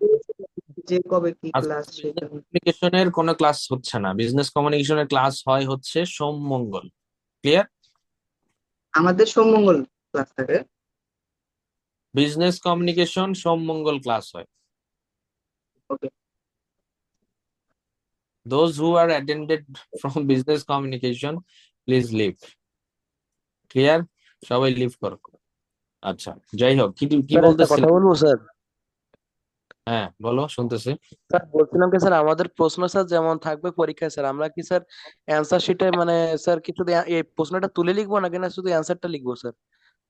যে কবে কি আজকে ক্লাস সেটা। বিজনেস কমিউনিকেশনের কোনো ক্লাস হচ্ছে না। বিজনেস কমিউনিকেশনের ক্লাস হয় হচ্ছে সোম মঙ্গল। ক্লিয়ার? আমাদের সোম মঙ্গল ক্লাস থাকে। বিজনেস কমিউনিকেশন সোম মঙ্গল ক্লাস হয়। ওকে। Those who are attended from business communication, please leave. Clear? সবাই লিভ করো। আচ্ছা, যাই হোক, কি কি স্যার একটা বলতেছিল? কথা বলবো স্যার। হ্যাঁ বলো, শুনতেছি। স্যার বলছিলাম কি স্যার, আমাদের প্রশ্ন স্যার যেমন থাকবে পরীক্ষায় স্যার, আমরা কি স্যার অ্যান্সার শিটে মানে স্যার কি শুধু এই প্রশ্নটা তুলে লিখবো নাকি না শুধু অ্যান্সারটা লিখবো স্যার?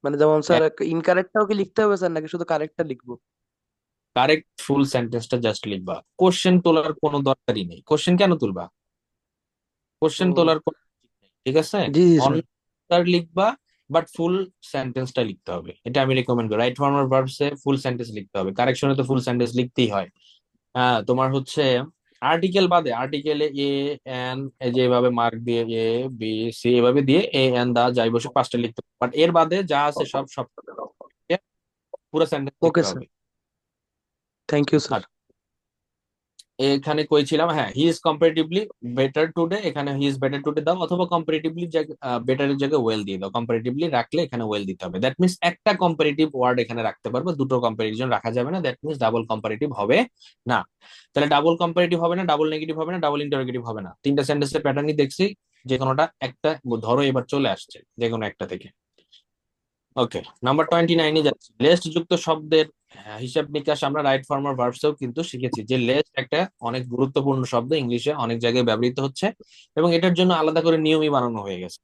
মানে যেমন স্যার ইনকারেক্টটাও কি লিখতে হবে স্যার নাকি শুধু কারেক্টটা লিখবো? কারেক্ট ফুল সেন্টেন্সটা জাস্ট লিখবা, কোশ্চেন তোলার কোনো দরকারই নেই। কোশ্চেন কেন তুলবা? কোশ্চেন ও তোলার কোনো উচিত নেই, ঠিক আছে? জি জি স্যার। অন লিখবা, বাট ফুল সেন্টেন্সটা লিখতে হবে, এটা আমি রেকমেন্ড করি। রাইট ফর্ম অফ ভার্বসে ফুল সেন্টেন্স লিখতে হবে, কারেকশনে তো ফুল সেন্টেন্স লিখতেই হয়। হ্যাঁ, তোমার হচ্ছে আর্টিকেল বাদে, আর্টিকেলে এ এন এই যে এভাবে মার্ক দিয়ে এ বি সি এভাবে দিয়ে এ এন দা যাই বসে পাঁচটা লিখতে হবে, বাট এর বাদে যা আছে সব সব পুরো সেন্টেন্স ওকে লিখতে স্যার, হবে। Thank you sir. আর এখানে কইছিলাম, হ্যাঁ he is comparatively better today, এখানে হি ইজ বেটার টুডে দাও, অথবা কম্পারেটিভলি বেটারের জায়গায় ওয়েল দিয়ে দাও। কম্পারেটিভলি রাখলে এখানে ওয়েল দিতে হবে। দ্যাট মিনস একটা কম্পারেটিভ ওয়ার্ড এখানে রাখতে পারবো, দুটো কম্পারিজন রাখা যাবে না। দ্যাট মিনস ডাবল কম্পারেটিভ হবে না। তাহলে ডাবল কম্পারেটিভ হবে না, ডাবল নেগেটিভ হবে না, ডাবল ইন্টারোগেটিভ হবে না। তিনটা সেন্টেন্সের প্যাটার্নই দেখছি, যে কোনোটা একটা ধরো এবার চলে আসছে, যে কোনো একটা থেকে। ওকে, নাম্বার 29-এ যাচ্ছি। লেস্ট যুক্ত শব্দের হিসাব নিকাশ আমরা রাইট ফর্ম অফ ভার্বসেও কিন্তু শিখেছি, যে লেস্ট একটা অনেক গুরুত্বপূর্ণ শব্দ, ইংলিশে অনেক জায়গায় ব্যবহৃত হচ্ছে, এবং এটার জন্য আলাদা করে নিয়মই বানানো হয়ে গেছে।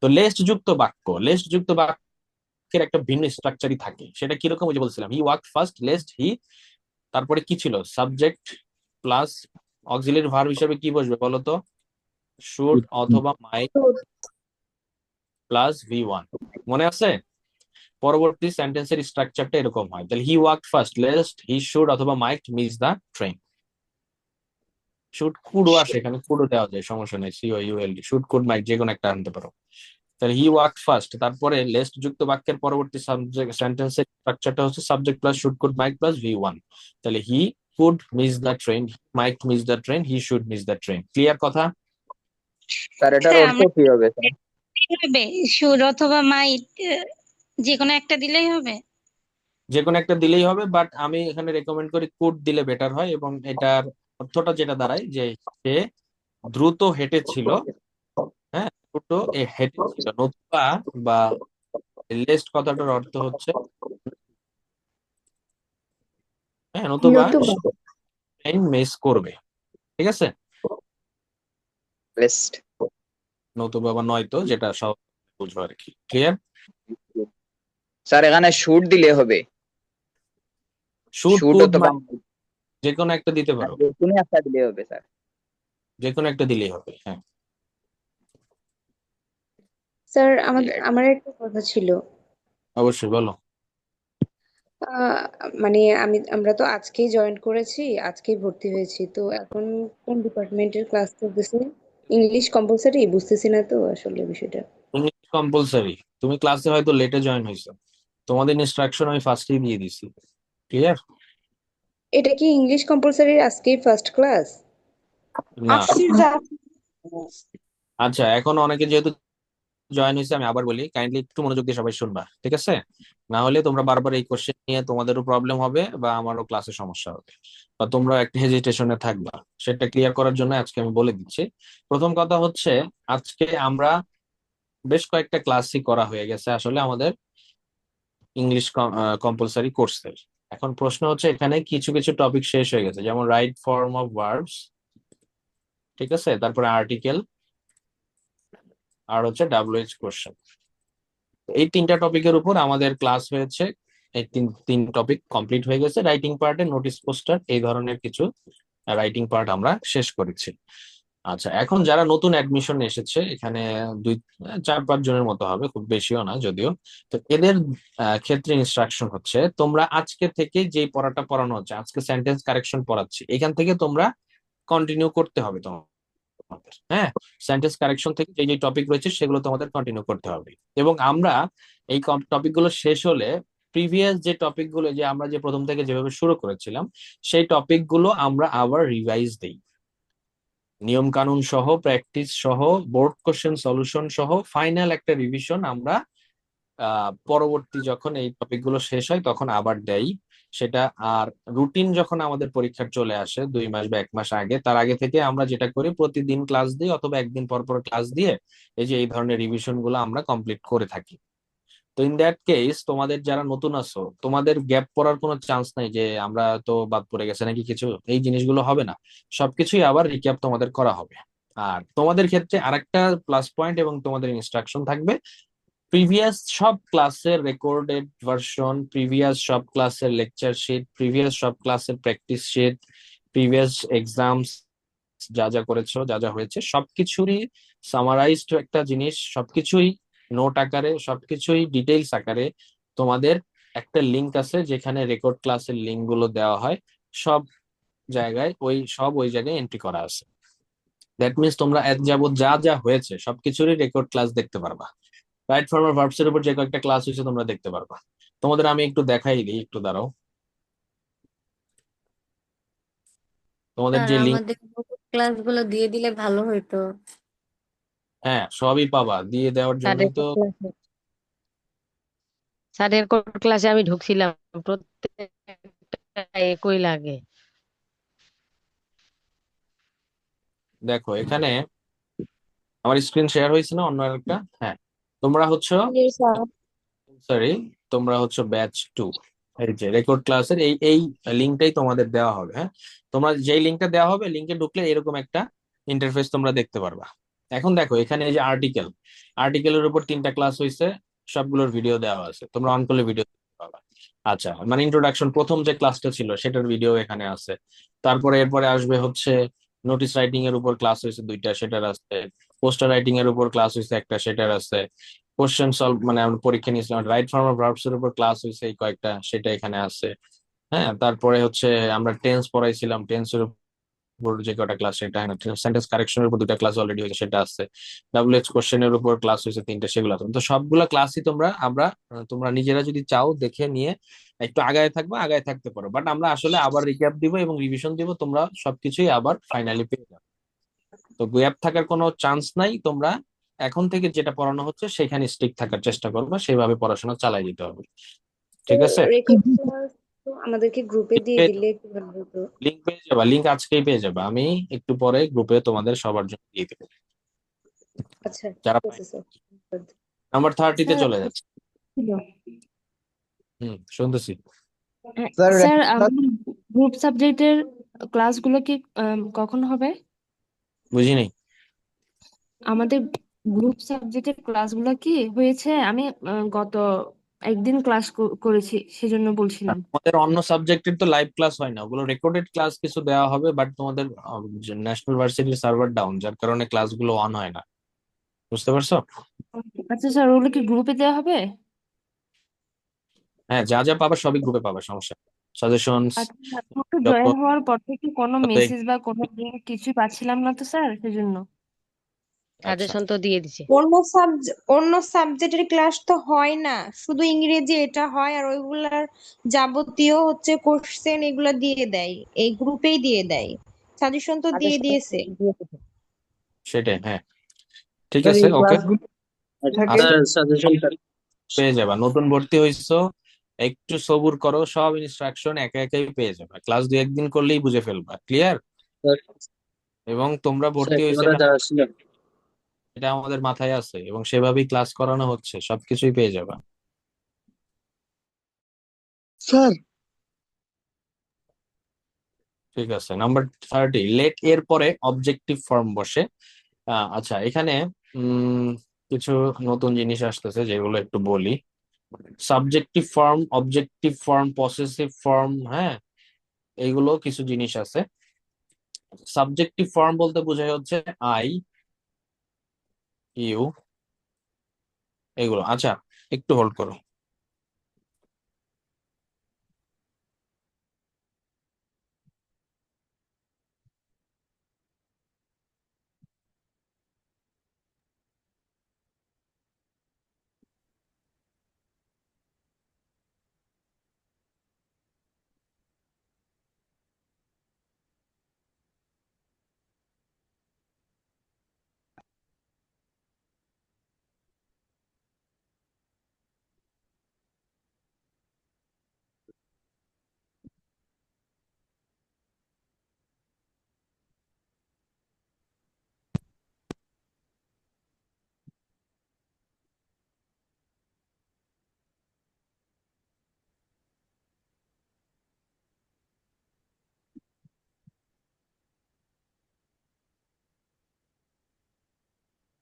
তো লেস্ট যুক্ত বাক্যের একটা ভিন্ন স্ট্রাকচারই থাকে। সেটা কিরকম, ওই যে বলছিলাম, হি ওয়ার্ক ফার্স্ট, লেস্ট হি, তারপরে কি ছিল, সাবজেক্ট প্লাস অক্সিলারি ভার্ব হিসেবে কি বসবে বলো তো? শুড অথবা মাইট প্লাস V1। মনে আছে? পরবর্তী সেন্টেন্সের স্ট্রাকচারটা এরকম হয়, তাহলে he walked fast, lest he should অথবা might miss the train. Should কুডও আসে, এখানে কুডও দেওয়া যায়, সমস্যা নেই, COULD, শুড কুড মাইট যে কোনো একটা আনতে পারো। তাহলে হি ওয়াকড ফার্স্ট, তারপরে লেস্ট যুক্ত বাক্যের পরবর্তী সাবজেক্ট সেন্টেন্সের স্ট্রাকচারটা হচ্ছে subject plus should could might plus V1। তাহলে he could miss the train, might miss the train, he should miss the train. Clear কথা? স্যার এটার স্যার অর্থ আমরা কি হবে স্যার? হবে শুড অথবা মাইট, যে কোনো একটা দিলেই হবে। যে কোনো একটা দিলেই হবে, বাট আমি এখানে রেকমেন্ড করি কুড দিলে বেটার হয়, এবং এটার অর্থটা যেটা দাঁড়ায় যে সে দ্রুত হেঁটেছিল, হ্যাঁ দ্রুত হেঁটেছিল, নতুবা বা লেস্ট কথাটার অর্থ হচ্ছে হ্যাঁ নতুবা নতুবা ট্রেন মিস করবে। ঠিক আছে? বেস্ট। নতুবা বা নয়তো, যেটা সব বুঝবো আর কি। ক্লিয়ার? স্যার এখানে শুড দিলে হবে, শুড শুড কুড অথবা যে কোনো একটা দিতে পারো, যে কোনো একটা দিলে হবে স্যার। যে কোনো একটা দিলেই হবে। হ্যাঁ স্যার আমার একটা কথা ছিল। অবশ্যই বলো। আহ, মানে আমরা তো আজকেই জয়েন করেছি, আজকেই ভর্তি হয়েছি, তো এখন কোন ডিপার্টমেন্টের ক্লাস চলতেছে? English compulsory? বুঝতেছি না তো আসলে বিষয়টা। English compulsory. তুমি ক্লাসে হয়তো লেটে জয়েন হয়েছো, তোমাদের ইনস্ট্রাকশন আমি ফার্স্টেই দিয়ে দিছি। ক্লিয়ার? এটা কি ইংলিশ কম্পালসারির আজকেই ফার্স্ট ক্লাস? না। আচ্ছা, এখন অনেকে যেহেতু জয়েন হয়েছে, আমি আবার বলি, কাইন্ডলি একটু মনোযোগ দিয়ে সবাই শুনবা, ঠিক আছে? না হলে তোমরা বারবার এই কোশ্চেন নিয়ে তোমাদেরও প্রবলেম হবে বা আমারও ক্লাসে সমস্যা হবে, বা তোমরা একটা হেজিটেশনে থাকবা। সেটা ক্লিয়ার করার জন্য আজকে আমি বলে দিচ্ছি। প্রথম কথা হচ্ছে, আজকে আমরা বেশ কয়েকটা ক্লাসই করা হয়ে গেছে আসলে আমাদের ইংলিশ কম্পালসারি কোর্সের। এখন প্রশ্ন হচ্ছে, এখানে কিছু কিছু টপিক শেষ হয়ে গেছে, যেমন রাইট ফর্ম অফ ভার্বস, ঠিক আছে, তারপরে আর্টিকেল, আর হচ্ছে WH কোশ্চেন। এই তিনটা টপিকের উপর আমাদের ক্লাস হয়েছে। এই তিন টপিক কমপ্লিট হয়ে গেছে। রাইটিং পার্টে নোটিশ পোস্টার এই ধরনের কিছু রাইটিং পার্ট আমরা শেষ করেছি। আচ্ছা, এখন যারা নতুন অ্যাডমিশন এসেছে এখানে 4-5 জনের মতো হবে, খুব বেশিও না যদিও। তো এদের ক্ষেত্রে ইনস্ট্রাকশন হচ্ছে, তোমরা আজকে থেকে যেই পড়াটা পড়ানো হচ্ছে, আজকে সেন্টেন্স কারেকশন পড়াচ্ছি, এখান থেকে তোমরা কন্টিনিউ করতে হবে তোমাদের। হ্যাঁ, সেন্টেন্স কারেকশন থেকে যে যে টপিক রয়েছে সেগুলো তোমাদের কন্টিনিউ করতে হবে। এবং আমরা এই টপিকগুলো শেষ হলে প্রিভিয়াস যে টপিকগুলো, যে আমরা যে প্রথম থেকে যেভাবে শুরু করেছিলাম, সেই টপিকগুলো আমরা আবার রিভাইজ দেই, নিয়ম কানুন সহ, প্র্যাকটিস সহ, বোর্ড কোশ্চেন সলিউশন সহ ফাইনাল একটা রিভিশন আমরা পরবর্তী যখন এই টপিকগুলো শেষ হয় তখন আবার দেই সেটা। আর রুটিন যখন আমাদের পরীক্ষার চলে আসে 2 মাস বা 1 মাস আগে, তার আগে থেকে আমরা যেটা করি, প্রতিদিন ক্লাস দিই অথবা একদিন পর পর ক্লাস দিয়ে এই যে এই ধরনের রিভিশন গুলো আমরা কমপ্লিট করে থাকি। তো ইন দ্যাট কেস, তোমাদের যারা নতুন আছো, তোমাদের গ্যাপ পড়ার কোনো চান্স নাই যে আমরা তো বাদ পড়ে গেছে নাকি কিছু, এই জিনিসগুলো হবে না। সবকিছুই আবার রিক্যাপ তোমাদের করা হবে। আর তোমাদের ক্ষেত্রে আরেকটা প্লাস পয়েন্ট এবং তোমাদের ইনস্ট্রাকশন থাকবে, প্রিভিয়াস সব ক্লাসের রেকর্ডেড ভার্সন, প্রিভিয়াস সব ক্লাসের লেকচার শিট, প্রিভিয়াস সব ক্লাসের প্র্যাকটিস শিট, প্রিভিয়াস এক্সামস যা যা করেছো, যা যা হয়েছে, সবকিছুরই সামারাইজড একটা জিনিস, সবকিছুই নোট আকারে, সবকিছুই ডিটেইলস আকারে তোমাদের একটা লিংক আছে, যেখানে রেকর্ড ক্লাসের লিংক গুলো দেওয়া হয়। সব জায়গায় ওই জায়গায় এন্ট্রি করা আছে। দ্যাট মিনস তোমরা এত যাবত যা যা হয়েছে সবকিছুরই রেকর্ড ক্লাস দেখতে পারবা। রাইট ফর্ম আর ভার্বস এর উপর যে কয়েকটা ক্লাস হয়েছে তোমরা দেখতে পারবা। তোমাদের আমি একটু দেখাই দিই, একটু দাঁড়াও। তোমাদের স্যার যে লিঙ্ক, আমাদের ক্লাসগুলো দিয়ে দিলে ভালো হতো। হ্যাঁ সবই পাবা, দিয়ে দেওয়ার জন্যই স্যারের তো। ক্লাসে স্যারের ক্লাসে আমি ঢুকছিলাম, প্রত্যেকটা একই লাগে। দেখো এখানে আমার স্ক্রিন শেয়ার হয়েছে না অন্য একটা? হ্যাঁ, তোমরা হচ্ছে, সরি, তোমরা হচ্ছে ব্যাচ 2। এই যে রেকর্ড ক্লাসের এই এই লিঙ্কটাই তোমাদের দেওয়া হবে। হ্যাঁ, তোমরা যেই লিঙ্কটা দেওয়া হবে, লিঙ্কে ঢুকলে এরকম একটা ইন্টারফেস তোমরা দেখতে পারবা। এখন দেখো এখানে এই যে আর্টিকেলের উপর 3টা ক্লাস হয়েছে, সবগুলোর ভিডিও দেওয়া আছে, তোমরা অন করলে ভিডিও পাবা। আচ্ছা, মানে ইন্ট্রোডাকশন প্রথম যে ক্লাসটা ছিল সেটার ভিডিও এখানে আছে। তারপরে এরপরে আসবে হচ্ছে নোটিস রাইটিং এর উপর ক্লাস হয়েছে 2টা, সেটার আছে। পোস্টার রাইটিং এর উপর ক্লাস হয়েছে একটা, সেটার আছে। কোশ্চেন সলভ মানে আমরা পরীক্ষা নিয়েছিলাম, রাইট ফর্ম অফ ভার্বস এর উপর ক্লাস হয়েছে এই কয়েকটা, সেটা এখানে আছে। হ্যাঁ, তারপরে হচ্ছে আমরা টেন্স পড়াইছিলাম, টেন্সের উপর যে কটা ক্লাস সেটা, হ্যাঁ, সেন্টেন্স কারেকশনের উপর 2টা ক্লাস অলরেডি হয়েছে, সেটা আছে। ডাব্লিউ এইচ কোশ্চেনের উপর ক্লাস হয়েছে 3টা, সেগুলো আছে। তো সবগুলা ক্লাসই তোমরা নিজেরা যদি চাও দেখে নিয়ে একটু আগায় থাকবে, আগায় থাকতে পারো। বাট আমরা আসলে আবার রিক্যাপ দিব এবং রিভিশন দিব, তোমরা সবকিছুই আবার ফাইনালি পেয়ে যাবে। তো গ্যাপ থাকার কোনো চান্স নাই। তোমরা এখন থেকে যেটা পড়ানো হচ্ছে সেখানে স্টিক থাকার চেষ্টা করবে, সেভাবে পড়াশোনা চালাই যেতে হবে। ঠিক আছে? রেকর্ড ক্লাস তো আমাদেরকে গ্রুপে দিয়ে দিলে একটু ভালো হতো। লিঙ্ক পেয়ে যাবা, লিঙ্ক আজকেই পেয়ে যাবে। আমি একটু পরে গ্রুপে তোমাদের সবার জন্য দিয়ে দেবো, আচ্ছা, যারা ঠিক আছে স্যার। নাম্বার 30-তে স্যার চলে যাচ্ছে। ছিল। শুনতেছি। স্যার আমাদের গ্রুপ সাবজেক্টের ক্লাসগুলো কি কখন হবে? বুঝিনি। আমাদের গ্রুপ সাবজেক্টের ক্লাসগুলো কি হয়েছে? আমি গত একদিন ক্লাস করেছি, সেজন্য বলছিলাম। তোমাদের অন্য সাবজেক্টের তো লাইভ ক্লাস হয় না, ওগুলো রেকর্ডেড ক্লাস কিছু দেওয়া হবে। বাট তোমাদের ন্যাশনাল ভার্সিটির সার্ভার ডাউন, যার কারণে ক্লাসগুলো অন হয় না। বুঝতে পারছো? আচ্ছা স্যার, ওগুলো কি গ্রুপে দেওয়া হবে? হ্যাঁ, যা যা পাবা সবই গ্রুপে পাবা, সমস্যা। সাজেশনস আচ্ছা, গ্রুপে যত জয়েন হওয়ার পর থেকে কোনো যত মেসেজ বা কোনো লিঙ্ক কিছুই পাচ্ছিলাম না তো স্যার, সেজন্য। আচ্ছা, সাজেশন তো দিয়ে দিছে। অন্য সাবজেক্টের ক্লাস তো হয় না, শুধু ইংরেজি এটা হয়, আর ওইগুলার যাবতীয় হচ্ছে কোশ্চেন এগুলা দিয়ে দেয়, এই গ্রুপেই দিয়ে দেয়। সাজেশন তো দিয়ে সাজেশন দিয়েছে। দিয়ে দিছে। সেটাই। হ্যাঁ, ঠিক স্যার আছে, এই ওকে। ক্লাসগুলো থাকে। আজকে সাজেশনটা পেয়ে যাবা। নতুন ভর্তি হইছো, একটু সবুর করো, সব ইনস্ট্রাকশন একে একাই পেয়ে যাবে। ক্লাস 2-1 দিন করলেই বুঝে ফেলবা, ক্লিয়ার? এবং তোমরা ভর্তি হয়েছে এটা আমাদের মাথায় আছে এবং সেভাবেই ক্লাস করানো হচ্ছে, সবকিছুই পেয়ে যাবা। স্যার ঠিক আছে। নাম্বার 30, লেট এর পরে অবজেক্টিভ ফর্ম বসে। আচ্ছা, এখানে উম কিছু নতুন জিনিস আসতেছে যেগুলো একটু বলি। Subjective form, objective form, possessive form, হ্যাঁ, এইগুলো কিছু জিনিস আছে। সাবজেক্টিভ ফর্ম বলতে বোঝায় হচ্ছে আই, ইউ, এগুলো। আচ্ছা, একটু হোল্ড করো।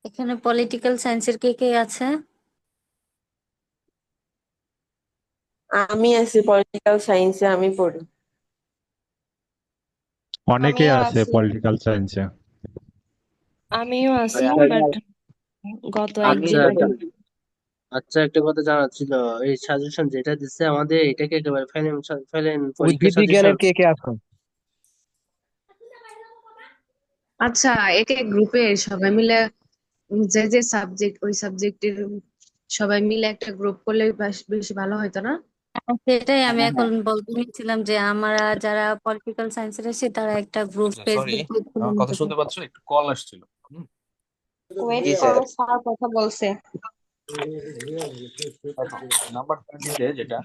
এখানে পলিটিক্যাল সায়েন্সের কে কে আছে? আমি আছি পলিটিক্যাল সায়েন্সে, আমি পড়ি। অনেকেই আমিও আছে আছি। পলিটিক্যাল সায়েন্সে। আমিও আছি, বাট গত একদিন আচ্ছা আগে। আচ্ছা, একটা কথা জানার ছিল। এই সাজেশন যেটা দিচ্ছে আমাদের, এটাকে একেবারে ফেলেন ফেলেন পরীক্ষা উদ্ভিদ সাজেশন? বিজ্ঞানের কে কে আছেন? আচ্ছা, এক এক গ্রুপে সবাই মিলে যে যে সাবজেক্ট, ওই সাবজেক্টের সবাই মিলে একটা গ্রুপ করলে বেশি ভালো হতো না? সেটাই আমি হ্যাঁ, এখন হ্যাঁ। বলতে নিচ্ছিলাম যে আমরা যারা পলিটিক্যাল সায়েন্সের আছি তারা একটা গ্রুপ, সরি, ফেসবুক গ্রুপ খুলে আমার কথা নিতে শুনতে পারি। পাচ্ছ? একটু কল আসছিল। ওয়েট জি স্যার। করো, স্যার কথা বলছে। নাম্বার 30-তে যেটা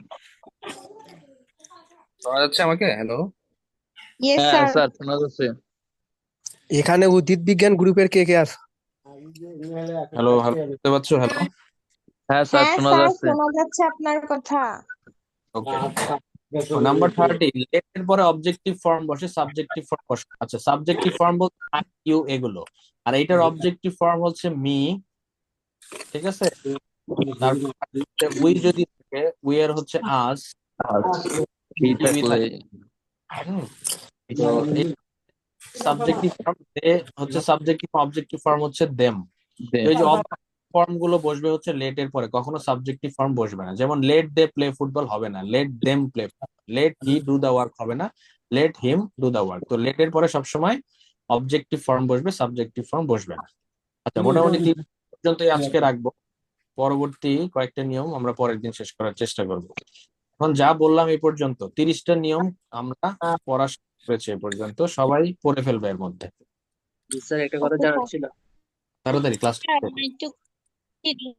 শোনা যাচ্ছে আমাকে? হ্যালো, ইয়েস হ্যাঁ স্যার। স্যার, শোনা যাচ্ছে। এখানে উদ্ভিদ বিজ্ঞান গ্রুপের কে কে আছে? হ্যালো, হ্যালো, শুনতে পাচ্ছ? হ্যালো, হ্যাঁ স্যার, হ্যাঁ শোনা স্যার, যাচ্ছে। শোনা যাচ্ছে আপনার কথা। ওকে। নাম্বার 30, লেটের পরে অবজেক্টিভ ফর্ম বসে, সাবজেক্টিভ ফর্ম বসে। আচ্ছা, সাবজেক্টিভ ফর্ম বলতে আই, ইউ, এগুলো। আর এইটার অবজেক্টিভ ফর্ম হচ্ছে মি, ঠিক আছে? তারপর উই যদি থাকে, উই এর হচ্ছে আস, কি ইউই থাকলে থাকে। হুম, তো সাবজেক্টিভ ফর্ম দে হচ্ছে সাবজেক্টিভ, অবজেক্টিভ ফর্ম হচ্ছে দেম। তো এই যে ফর্ম গুলো বসবে হচ্ছে লেট এর পরে, কখনো সাবজেক্টিভ ফর্ম বসবে না। যেমন লেট দে প্লে ফুটবল হবে না, let them play, let he do the work হবে না, let him do the work. তো লেট এর পরে সবসময় অবজেক্টিভ ফর্ম বসবে, সাবজেক্টিভ ফর্ম বসবে না। আচ্ছা, মোটামুটি 3 পর্যন্তই আজকে রাখবো। পরবর্তী কয়েকটা নিয়ম আমরা পরের দিন শেষ করার চেষ্টা করব। এখন যা বললাম এই পর্যন্ত 30টা নিয়ম আমরা পড়া শুরু করেছি, এ পর্যন্ত সবাই পড়ে ফেলবে এর মধ্যে। স্যার একটা কথা জানার ছিল। তাড়াতাড়ি ক্লাস স্যার, আমার একটু